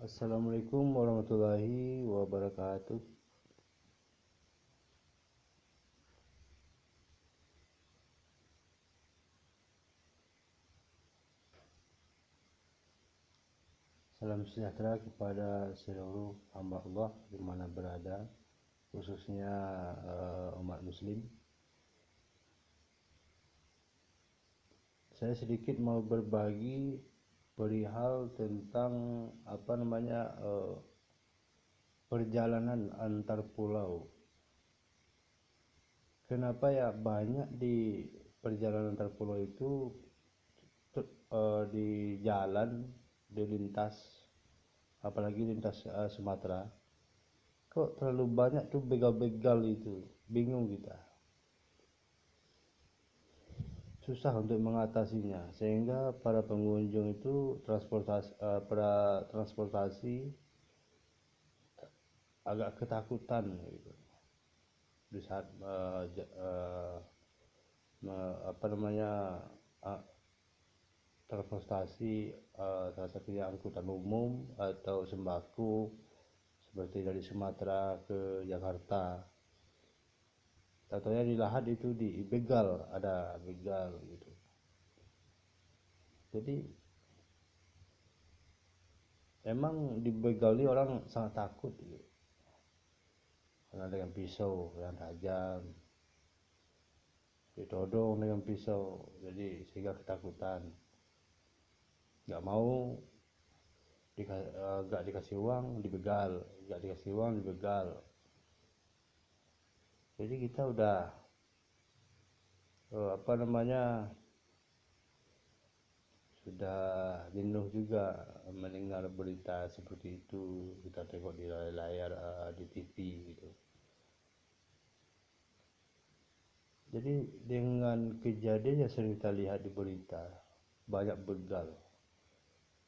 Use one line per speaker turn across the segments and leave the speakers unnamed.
Assalamualaikum warahmatullahi wabarakatuh. Salam sejahtera kepada seluruh hamba Allah di mana berada, khususnya umat muslim. Saya sedikit mau berbagi perihal tentang perjalanan antar pulau. Kenapa ya banyak di perjalanan antar pulau itu di jalan, di lintas, apalagi lintas Sumatera, kok terlalu banyak tuh begal-begal itu, bingung kita, susah untuk mengatasinya, sehingga para pengunjung itu transportasi agak ketakutan gitu di saat apa namanya transportasi, salah satunya angkutan umum atau sembako seperti dari Sumatera ke Jakarta. Contohnya di Lahat itu di begal, ada begal gitu. Jadi emang di begal ini orang sangat takut gitu. Karena dengan pisau yang tajam, ditodong dengan pisau, jadi sehingga ketakutan. Nggak mau nggak dikasih uang dibegal, nggak dikasih uang dibegal. Jadi kita udah sudah jenuh juga mendengar berita seperti itu, kita tengok di layar di TV gitu. Jadi dengan kejadian yang sering kita lihat di berita, banyak begal,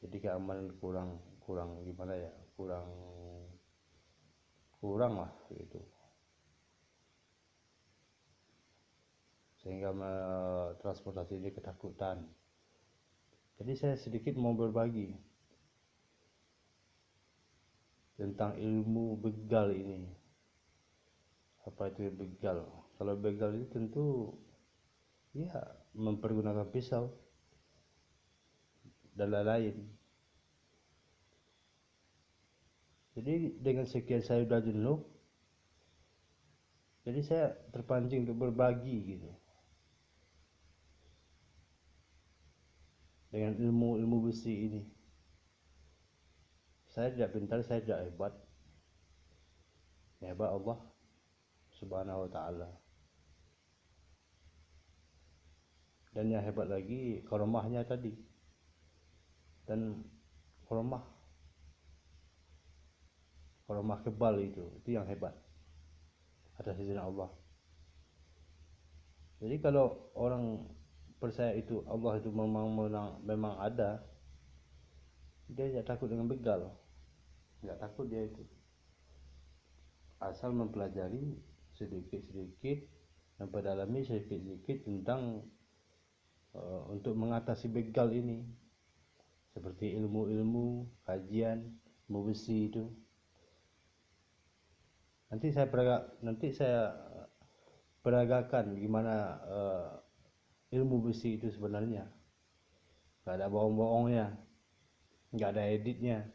jadi keamanan kurang kurang gimana ya, kurang kurang lah gitu, sehingga transportasi ini ketakutan. Jadi saya sedikit mau berbagi tentang ilmu begal ini. Apa itu begal? Kalau begal itu tentu ya mempergunakan pisau dan lain-lain. Jadi dengan sekian saya sudah jenuh, jadi saya terpancing untuk berbagi gitu. Dengan ilmu-ilmu besi ini. Saya tidak pintar, saya tidak hebat. Hebat Allah Subhanahu wa taala. Dan yang hebat lagi karomahnya tadi. Dan karomah kebal itu yang hebat atas izin Allah. Jadi kalau orang percaya itu Allah itu memang ada, dia tidak takut dengan begal, tidak takut dia itu, asal mempelajari sedikit-sedikit, memperdalami sedikit-sedikit tentang untuk mengatasi begal ini, seperti ilmu-ilmu kajian ilmu besi itu. Nanti saya peragakan gimana ilmu besi itu sebenarnya. Gak ada bohong-bohongnya, gak ada editnya.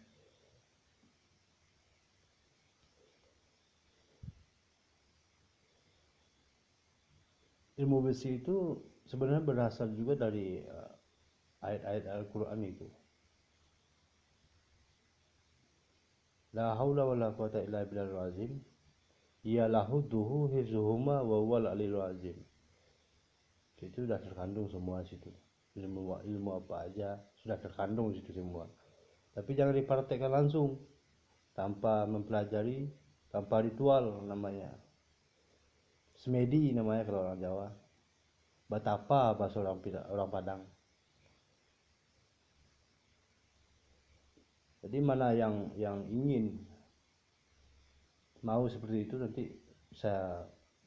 Ilmu besi itu sebenarnya berasal juga dari ayat-ayat Al-Quran itu. La haula wa la quwata illa billahil azim. Ya lahudduhu hifzuhuma wa huwal aliyul azim. Itu sudah terkandung semua situ. Ilmu apa aja sudah terkandung situ semua. Tapi jangan dipraktekkan langsung, tanpa mempelajari, tanpa ritual namanya. Semedi namanya kalau orang Jawa. Batapa bahasa orang Padang. Jadi mana yang ingin mau seperti itu, nanti saya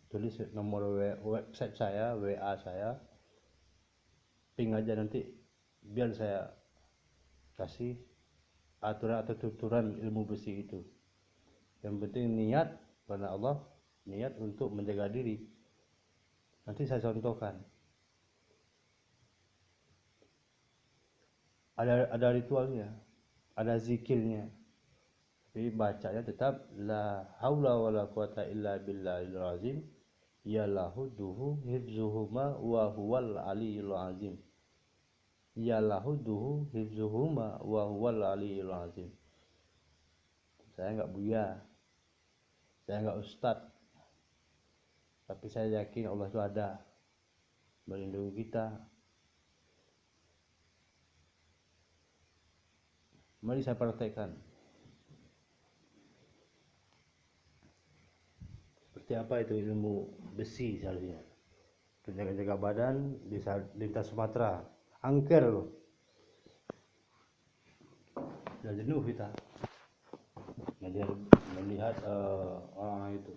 tulis nomor website saya, WA saya, ping aja nanti biar saya kasih aturan atau tuturan ilmu besi itu. Yang penting niat karena Allah, niat untuk menjaga diri. Nanti saya contohkan. Ada ritualnya, ada zikirnya. Jadi bacanya tetap la haula wala quwata illa billahil azim. Ya lahu duhu hifzuhuma wa huwal aliyul azim. Ya lahu duhu hifzuhuma wa huwal aliyul azim. Saya enggak buya. Saya enggak ustadz. Tapi saya yakin Allah itu ada melindungi kita. Mari saya praktekkan. Seperti apa itu ilmu besi seharusnya. Jaga-jaga badan di lintas Sumatera. Angker loh. Sudah jenuh kita melihat orang itu.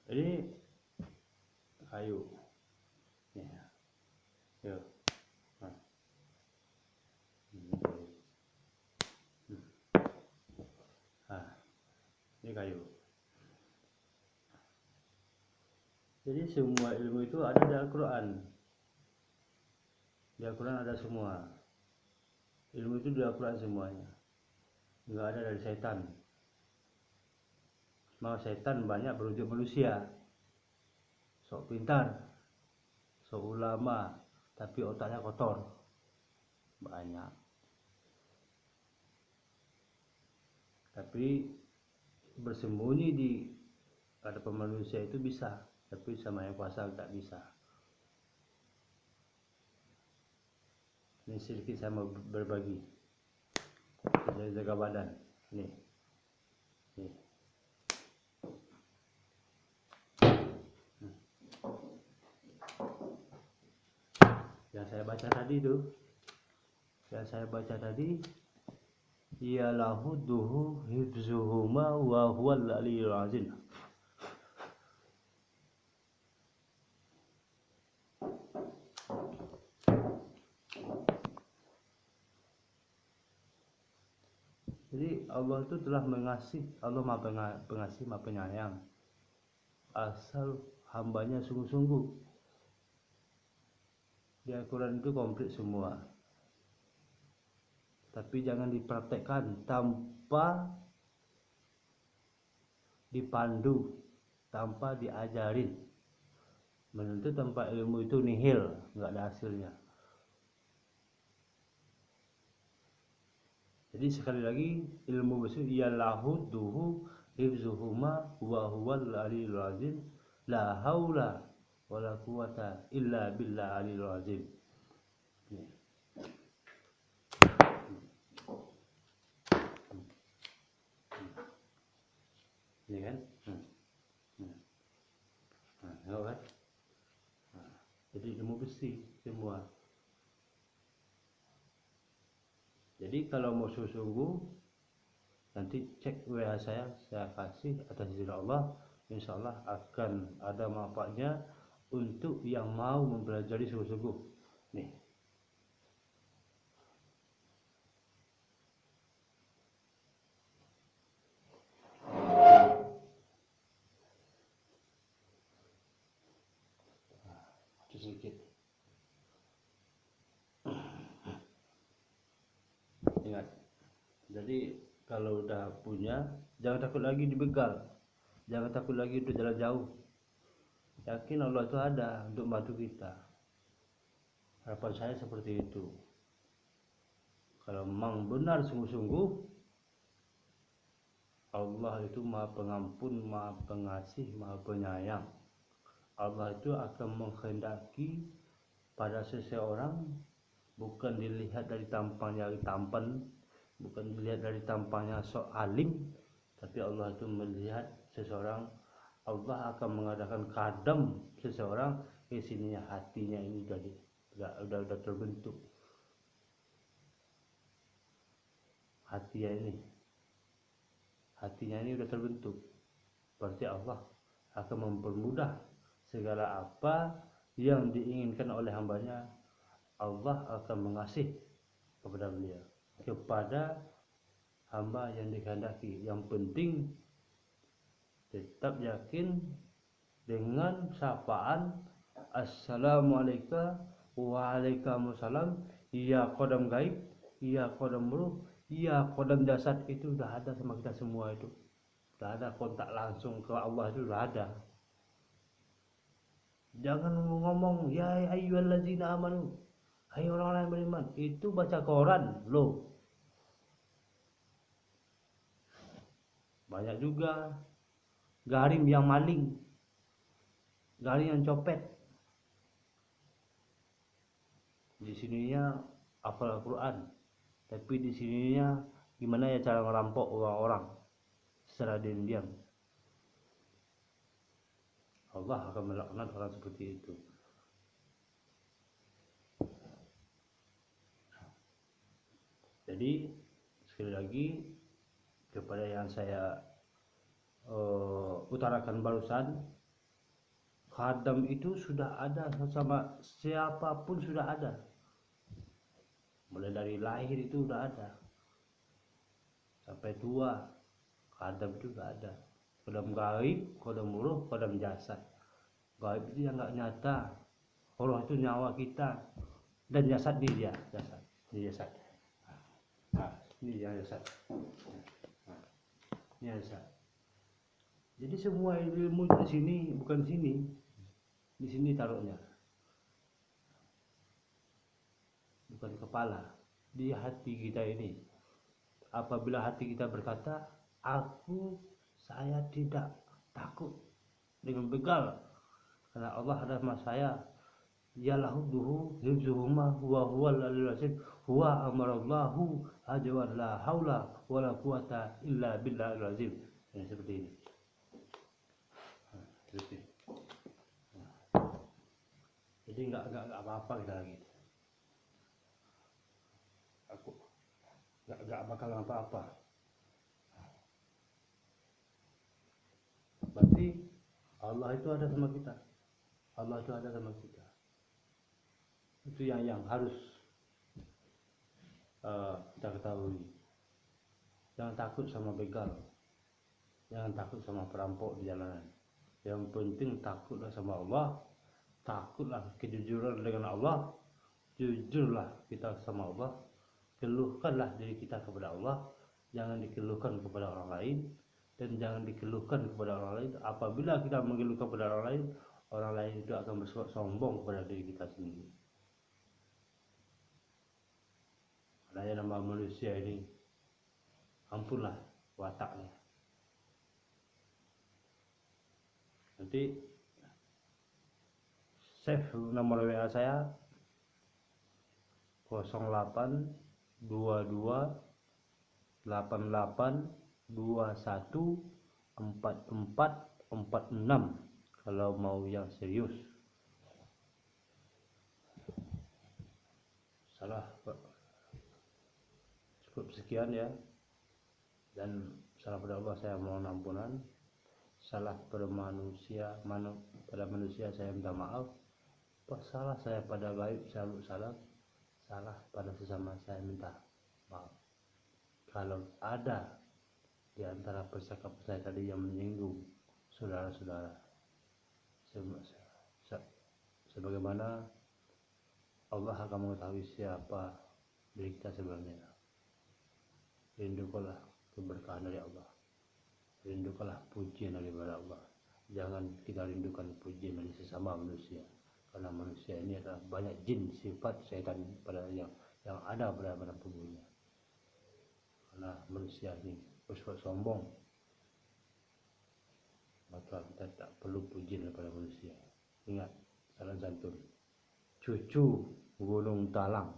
Jadi kayu. Ya. Yo. Nah. Ini kayu. Jadi semua ilmu itu ada di Al-Quran. Di Al-Quran ada semua. Ilmu itu di Al-Quran semuanya. Enggak ada dari setan. Mau setan banyak berwujud manusia. Sok pintar, sok ulama, tapi otaknya kotor. Banyak. Tapi bersembunyi di hadapan manusia itu bisa, tapi sama yang kuasa tak bisa. Ini sedikit saya mau berbagi. Jaga badan. Nih. Yang saya baca tadi ya lahu duhu hifzuhuma wa huwal aliyul azim. Jadi Allah itu telah mengasihi, Allah Maha Pengasih, Maha Penyayang. Asal hambanya sungguh-sungguh. Di Al-Quran itu komplit semua. Tapi jangan dipraktekkan tanpa dipandu, tanpa diajarin. Menuntut tanpa ilmu itu nihil, nggak ada hasilnya. Jadi sekali lagi ilmu besi yalahu duhu hifzuhuma wa huwal aliyul azim. La haula wala quwata illa billah aliyul azim. Ini kan? Tahu kan? Jadi ilmu besi semua. Jadi kalau mau sungguh, nanti cek WA saya kasih atas izin Allah, insya Allah akan ada manfaatnya untuk yang mau mempelajari sungguh-sungguh. Nih. Sedikit. Ingat. Jadi kalau udah punya, jangan takut lagi dibegal. Jangan takut lagi untuk jalan jauh. Yakin Allah itu ada untuk membantu kita. Harapan saya seperti itu. Kalau memang benar sungguh-sungguh, Allah itu Maha Pengampun, Maha Pengasih, Maha Penyayang. Allah itu akan menghendaki pada seseorang bukan dilihat dari tampangnya tampan, bukan dilihat dari tampangnya sok alim, tapi Allah itu melihat seseorang. Allah akan mengadakan kadam seseorang di sininya hatinya ini udah terbentuk. Hatinya ini udah terbentuk. Berarti Allah akan mempermudah segala apa yang diinginkan oleh hambanya. Allah akan mengasihi kepada beliau, kepada hamba yang dikehendaki. Yang penting tetap yakin dengan sapaan assalamualaikum waalaikumsalam, ya qadam gaib, ya qadam ruh, ya qadam jasad, itu udah ada sama kita semua. Itu udah ada kontak langsung ke Allah, itu udah ada. Jangan ngomong ya ayyuhallazina amanu, hai orang-orang yang beriman, itu baca koran loh. Banyak juga garim yang maling, garim yang copet. Di sininya hafal Al-Quran, tapi di sininya gimana ya cara merampok orang-orang secara diam-diam. Allah akan melaknat orang seperti itu. Jadi sekali lagi kepada yang saya utarakan barusan, khadam itu sudah ada sama siapapun, sudah ada. Mulai dari lahir itu udah ada, sampai tua khadam itu udah ada. Khadam gaib, khadam ruh, khadam jasad. Gaib itu yang nggak nyata, roh itu nyawa kita, dan jasad ini dia, jasad ini jasad. Nah, ini yang jasad. Nah, ini jasad. Jadi semua ilmu di sini, bukan sini. Di sini taruhnya. Bukan kepala, di hati kita ini. Apabila hati kita berkata, saya tidak takut dengan begal, karena Allah adalah sama saya. Ya lahudduhu hifzuhuma wa huwal aliyul azim, huwa amarallahu ajwa la haula wala quwata illa billahil azim. Seperti ini. Jadi nggak apa-apa kita lagi. Aku nggak bakal apa-apa. Berarti Allah itu ada sama kita. Allah itu ada sama kita. Itu yang harus kita ketahui. Jangan takut sama begal, jangan takut sama perampok di jalanan. Yang penting takutlah sama Allah, takutlah kejujuran dengan Allah, jujurlah kita sama Allah, keluhkanlah diri kita kepada Allah, jangan dikeluhkan kepada orang lain, dan jangan dikeluhkan kepada orang lain. Apabila kita mengeluhkan kepada orang lain itu akan bersombong kepada diri kita sendiri. Karena nama manusia ini, ampunlah wataknya. Nanti save nomor WA saya 0822 88 21 44 46 kalau mau yang serius. Salah Pak. Cukup sekian ya. Dan salah pada Allah saya mohon ampunan. Salah pada manusia saya minta maaf. Salah saya pada gaib saya salah. Salah pada sesama saya minta maaf. Kalau ada di antara percakapan saya tadi yang menyinggung saudara-saudara, sebagaimana Allah akan mengetahui siapa diri kita sebenarnya. Rindukanlah keberkahan dari Allah, rindukanlah pujian daripada Allah. Jangan kita rindukan pujian dari sesama manusia, karena manusia ini adalah banyak jin, sifat syaitan pada yang ada pada tubuhnya. Karena manusia ini bersikap sombong, maka kita tak perlu pujian daripada manusia. Ingat salah santun, cucu gunung talang